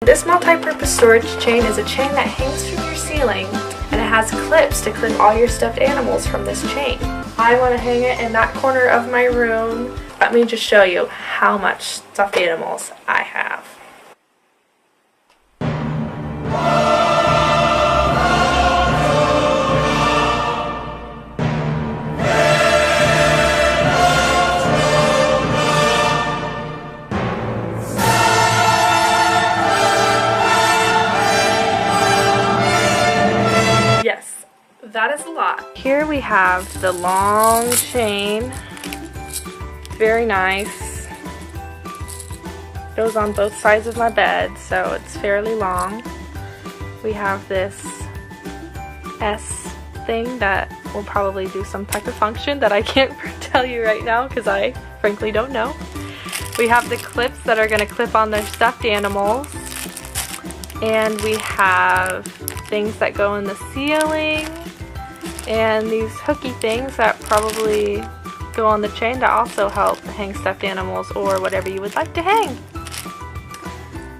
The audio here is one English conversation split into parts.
This multi-purpose storage chain is a chain that hangs from your ceiling, and it has clips to clip all your stuffed animals from this chain. I want to hang it in that corner of my room. Let me just show you how much stuffed animals I have. Yes, that is a lot. Here we have the long chain. Very nice. Goes on both sides of my bed, so it's fairly long. We have this S thing that will probably do some type of function that I can't tell you right now because I frankly don't know. We have the clips that are going to clip on their stuffed animals. And we have things that go in the ceiling. And these hooky things that probably go on the chain that also help hang stuffed animals or whatever you would like to hang.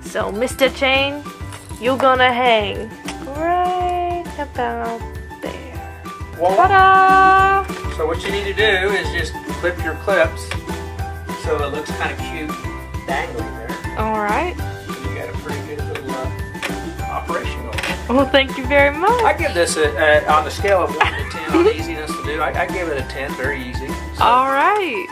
So Mr. Chain, you're gonna hang right about there. Ta-da! So what you need to do is just clip your clips so it looks kind of cute dangling there. Alright. You got a pretty good little operation going. Well, thank you very much. I give this on the scale of 1 to 10 on easiness to do. I give it a 10, very easy. So. Alright.